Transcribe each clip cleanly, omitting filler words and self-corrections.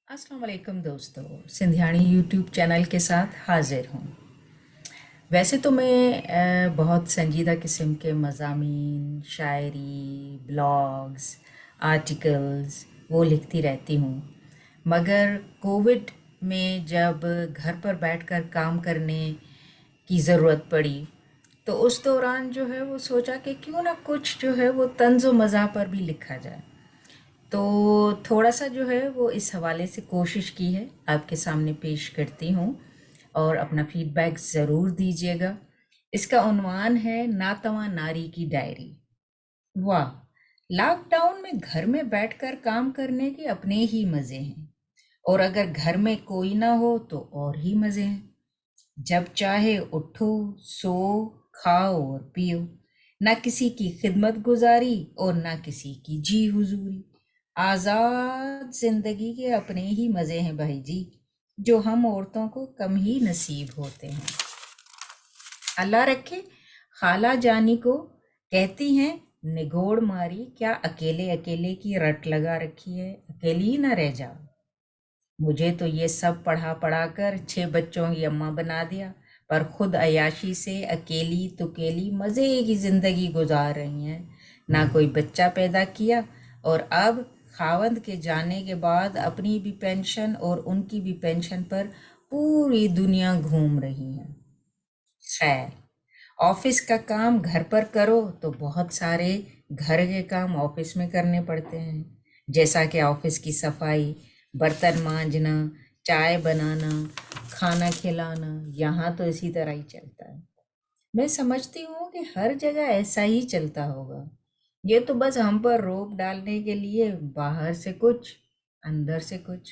अस्सलाम वालेकुम दोस्तों, सिंधियाणी यूट्यूब चैनल के साथ हाजिर हूँ। वैसे तो मैं बहुत संजीदा किस्म के मज़ामीन, शायरी, ब्लॉग्स, आर्टिकल्स वो लिखती रहती हूँ। मगर कोविड में जब घर पर बैठकर काम करने की ज़रूरत पड़ी, तो उस दौरान जो है वो सोचा कि क्यों ना कुछ जो है वो तंज़ मज़ाह पर भी लिखा जाए। तो थोड़ा सा जो है वो इस हवाले से कोशिश की है, आपके सामने पेश करती हूँ और अपना फीडबैक ज़रूर दीजिएगा। इसका उन्वान है नातवा नारी की डायरी। वाह! लॉकडाउन में घर में बैठकर काम करने के अपने ही मज़े हैं, और अगर घर में कोई ना हो तो और ही मज़े हैं। जब चाहे उठो, सो, खाओ और पियो। ना किसी की खिदमत गुजारी और ना किसी की जी हुजूरी। आज़ाद जिंदगी के अपने ही मज़े हैं भाई जी, जो हम औरतों को कम ही नसीब होते हैं। अल्लाह रखे। खाला जानी को कहती हैं, निगोड़ मारी क्या अकेले अकेले की रट लगा रखी है, अकेली ही ना रह जाओ। मुझे तो ये सब पढ़ा पढ़ा कर 6 बच्चों की अम्मा बना दिया, पर खुद अयाशी से अकेली तुकेली मज़े की ज़िंदगी गुजार रही हैं। ना कोई बच्चा पैदा किया, और अब खावंद के जाने के बाद अपनी भी पेंशन और उनकी भी पेंशन पर पूरी दुनिया घूम रही हैं। खैर, ऑफिस का काम घर पर करो तो बहुत सारे घर के काम ऑफिस में करने पड़ते हैं, जैसा कि ऑफिस की सफाई, बर्तन मांजना, चाय बनाना, खाना खिलाना। यहाँ तो इसी तरह ही चलता है। मैं समझती हूँ कि हर जगह ऐसा ही चलता होगा। ये तो बस हम पर रोक डालने के लिए बाहर से कुछ, अंदर से कुछ।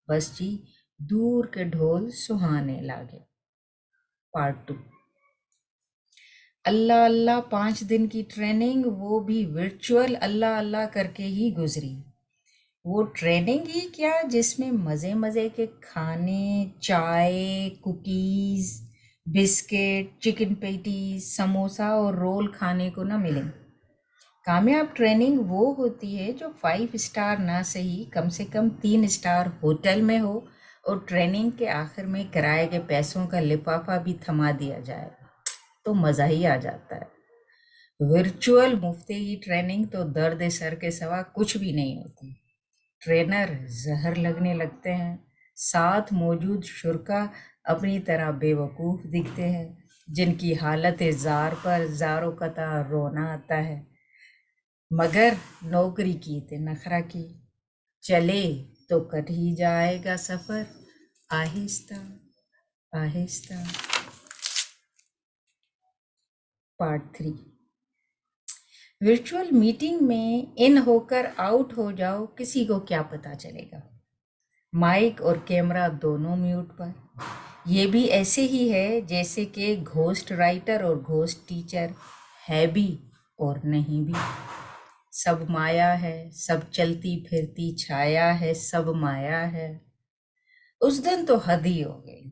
बस जी, दूर के ढोल सुहाने लागे। पार्ट 2। अल्लाह अल्लाह 5 दिन की ट्रेनिंग, वो भी वर्चुअल अल्लाह अल्लाह करके ही गुजरी। वो ट्रेनिंग ही क्या जिसमें मज़े मज़े के खाने, चाय, cookies, biscuit, chicken patties, samosa और रोल खाने को ना मिले। कामयाब ट्रेनिंग वो होती है जो 5 स्टार ना सही, कम से कम 3 स्टार होटल में हो, और ट्रेनिंग के आखिर में किराए के पैसों का लिफाफा भी थमा दिया जाए, तो मज़ा ही आ जाता है। वर्चुअल मुफ्ते की ट्रेनिंग तो दर्द सर के सिवा कुछ भी नहीं होती। ट्रेनर जहर लगने लगते हैं, साथ मौजूद शुरा अपनी तरह बेवकूफ़ दिखते हैं, जिनकी हालत जार पर ज़ारो कता रोना आता है। मगर नौकरी की ते नखरा की, चले तो कट ही जाएगा सफ़र, Aahista Aahista. Part 3। Virtual meeting में इन होकर आउट हो जाओ, किसी को क्या पता चलेगा। माइक और कैमरा दोनों म्यूट पर। ये भी ऐसे ही है जैसे कि घोस्ट राइटर और घोस्ट टीचर है भी और नहीं भी। सब माया है, सब चलती फिरती छाया है, सब माया है। उस दिन तो हद ही हो गई।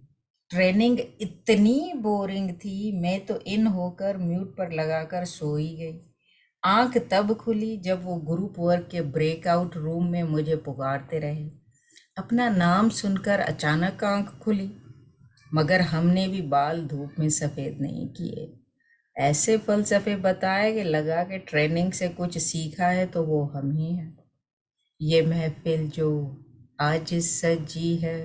ट्रेनिंग इतनी बोरिंग थी, मैं तो इन होकर म्यूट पर लगाकर सो ही गई। आंख तब खुली जब वो ग्रुप वर्क के ब्रेकआउट रूम में मुझे पुकारते रहे। अपना नाम सुनकर अचानक आंख खुली, मगर हमने भी बाल धूप में सफ़ेद नहीं किए। ऐसे फलसफे बताए कि लगा कि ट्रेनिंग से कुछ सीखा है तो वो हम ही हैं। ये महफिल जो आज सजी है,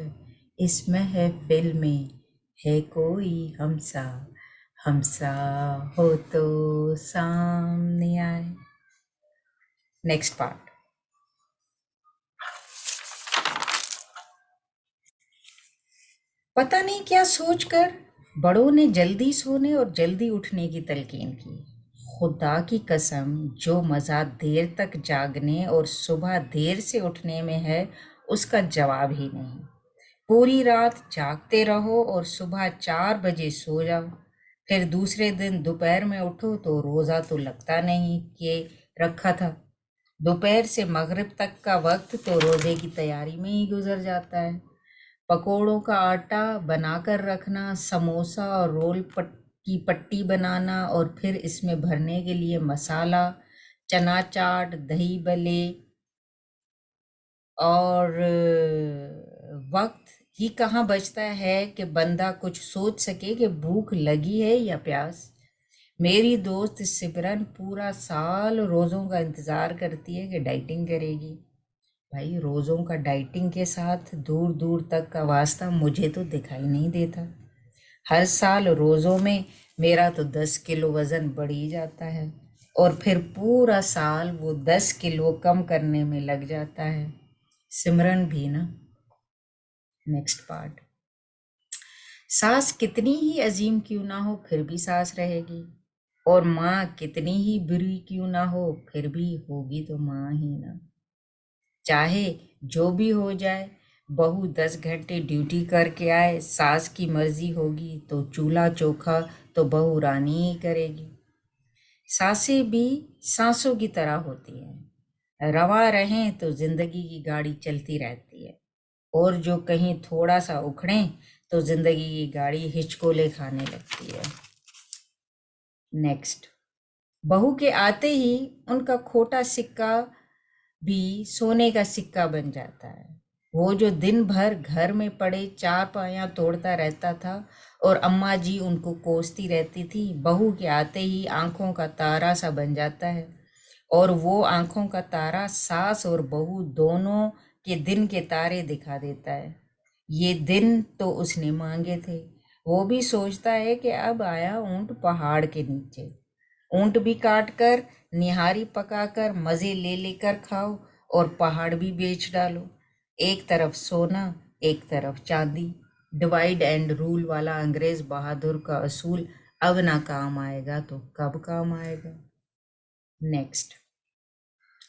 इस महफिल में है कोई हमसा, हमसा हो तो सामने आए। Next part. पता नहीं क्या सोचकर बड़ों ने जल्दी सोने और जल्दी उठने की तलकीन की। खुदा की कसम, जो मज़ा देर तक जागने और सुबह देर से उठने में है, उसका जवाब ही नहीं। पूरी रात जागते रहो और सुबह 4 बजे सो जाओ, फिर दूसरे दिन दोपहर में उठो तो रोज़ा तो लगता नहीं कि रखा था। दोपहर से मगरिब तक का वक्त तो रोज़े की तैयारी में ही गुजर जाता है। पकोड़ों का आटा बनाकर रखना, समोसा और रोल की पट्टी बनाना, और फिर इसमें भरने के लिए मसाला, चना चाट, दही भल्ले, اور وقت ہی کہاں بچتا ہے کہ بندہ کچھ سوچ سکے کہ بھوک لگی ہے یا پیاس۔ میری دوست سمرن پورا سال روزوں کا انتظار کرتی ہے کہ ڈائٹنگ کرے گی۔ بھائی روزوں کا ڈائٹنگ کے ساتھ دور دور تک کا واسطہ مجھے تو دکھائی نہیں دیتا۔ ہر سال روزوں میں میرا تو 10 کلو وزن بڑھ ہی جاتا ہے، اور پھر پورا سال وہ 10 کلو کم کرنے میں لگ جاتا ہے۔ سمرن بھی نا۔ Next part. ساس کتنی ہی عظیم کیوں نہ ہو پھر بھی ساس رہے گی، اور ماں کتنی ہی بری کیوں نہ ہو پھر بھی ہوگی تو ماں ہی نا۔ چاہے جو بھی ہو جائے، بہو 10 گھنٹے ڈیوٹی کر کے آئے، ساس کی مرضی ہوگی تو چولہا چوکھا تو بہو رانی ہی کرے گی۔ ساسیں بھی سانسوں کی طرح ہوتی ہیں، رواں رہیں تو زندگی کی گاڑی چلتی رہتی ہے، اور جو کہیں تھوڑا سا اکھڑیں تو زندگی کی گاڑی ہچکولے کھانے لگتی ہے۔ نیکسٹ۔ بہو کے آتے ہی ان کا کھوٹا سکہ بھی سونے کا سکہ بن جاتا ہے۔ وہ جو دن بھر گھر میں پڑے چار پایاں توڑتا رہتا تھا اور اماں جی ان کو کوستی رہتی تھی، بہو کے آتے ہی آنکھوں کا تارا سا بن جاتا ہے، اور وہ آنکھوں کا تارا ساس اور بہو دونوں کے دن کے تارے دکھا دیتا ہے۔ یہ دن تو اس نے مانگے تھے۔ وہ بھی سوچتا ہے کہ اب آیا اونٹ پہاڑ کے نیچے، اونٹ بھی کاٹ کر، نہاری پکا کر، مزے لے لے کر کھاؤ، اور پہاڑ بھی بیچ ڈالو۔ ایک طرف سونا، ایک طرف چاندی۔ ڈیوائڈ اینڈ رول والا انگریز بہادر کا اصول اب نہ کام آئے گا تو کب کام آئے گا؟ نیکسٹ۔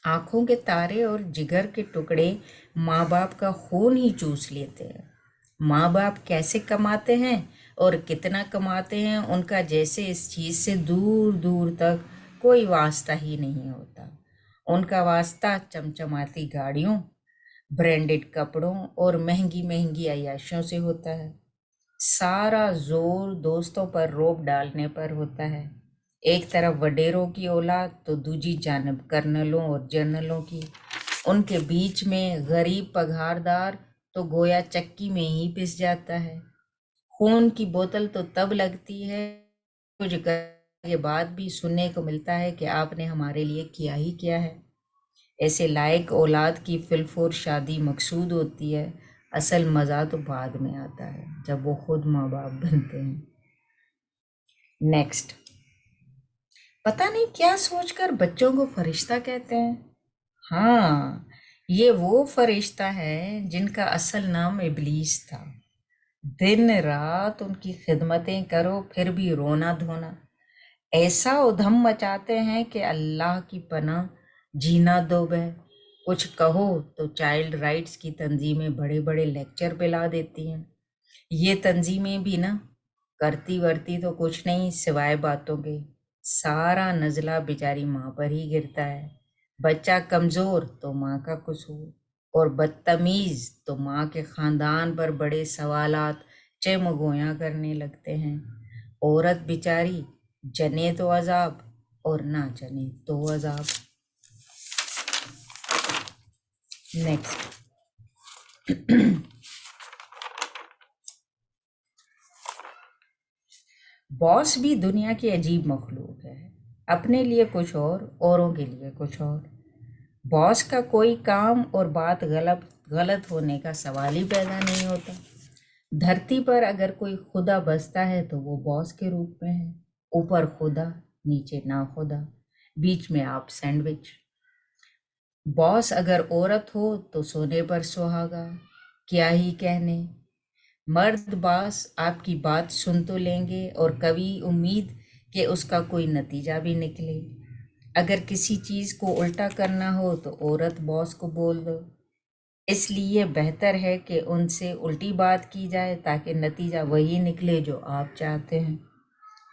آنکھوں کے تارے اور جگر کے ٹکڑے ماں باپ کا خون ہی چوس لیتے ہیں۔ ماں باپ کیسے کماتے ہیں اور کتنا کماتے ہیں، ان کا جیسے اس چیز سے دور دور تک کوئی واسطہ ہی نہیں ہوتا۔ ان کا واسطہ چمچماتی گاڑیوں، برانڈڈ کپڑوں اور مہنگی مہنگی عیاشیوں سے ہوتا ہے۔ سارا زور دوستوں پر روب ڈالنے پر ہوتا ہے، ایک طرف وڈیروں کی اولاد تو دوسری جانب کرنلوں اور جنرلوں کی۔ ان کے بیچ میں غریب پگھاردار تو گویا چکی میں ہی پس جاتا ہے۔ خون کی بوتل تو تب لگتی ہے کچھ کرنے کے بعد بھی سننے کو ملتا ہے کہ آپ نے ہمارے لیے کیا ہی کیا ہے۔ ایسے لائق اولاد کی فلفور شادی مقصود ہوتی ہے، اصل مزہ تو بعد میں آتا ہے جب وہ خود ماں باپ بنتے ہیں۔ نیکسٹ۔ پتہ نہیں کیا سوچ کر بچوں کو فرشتہ کہتے ہیں۔ ہاں، یہ وہ فرشتہ ہے جن کا اصل نام ابلیس تھا۔ دن رات ان کی خدمتیں کرو پھر بھی رونا دھونا، ایسا ادھم مچاتے ہیں کہ اللہ کی پناہ جینا دو بہ۔ کچھ کہو تو چائلڈ رائٹس کی تنظیمیں بڑے بڑے لیکچر پلا دیتی ہیں۔ یہ تنظیمیں بھی نا کرتی ورتی تو کچھ نہیں سوائے باتوں کے، سارا نزلہ بیچاری ماں پر ہی گرتا ہے۔ بچہ کمزور تو ماں کا قصور، اور بدتمیز تو ماں کے خاندان پر بڑے سوالات چمگویاں کرنے لگتے ہیں۔ عورت بیچاری جنے تو عذاب اور نہ جنے تو عذاب۔ نیکسٹ۔ باس بھی دنیا کی عجیب مخلوق ہے، اپنے لیے کچھ اور، اوروں کے لیے کچھ اور۔ باس کا کوئی کام اور بات غلط ہونے کا سوال ہی پیدا نہیں ہوتا۔ دھرتی پر اگر کوئی خدا بستا ہے تو وہ باس کے روپ میں ہے، اوپر خدا، نیچے نا خدا، بیچ میں آپ سینڈوچ۔ باس اگر عورت ہو تو سونے پر سہاگا، کیا ہی کہنے۔ مرد باس آپ کی بات سن تو لیں گے اور کبھی امید کہ اس کا کوئی نتیجہ بھی نکلے۔ اگر کسی چیز کو الٹا کرنا ہو تو عورت باس کو بول دو، اس لیے بہتر ہے کہ ان سے الٹی بات کی جائے تاکہ نتیجہ وہی نکلے جو آپ چاہتے ہیں۔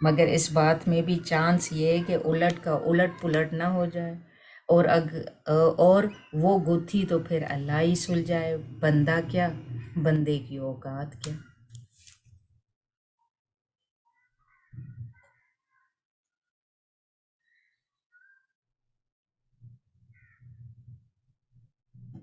مگر اس بات میں بھی چانس یہ ہے کہ الٹ کا الٹ پلٹ نہ ہو جائے، اور وہ گتھی تو پھر اللہ ہی سلجھائے، بندہ کیا، بندے کی اوقات کیا۔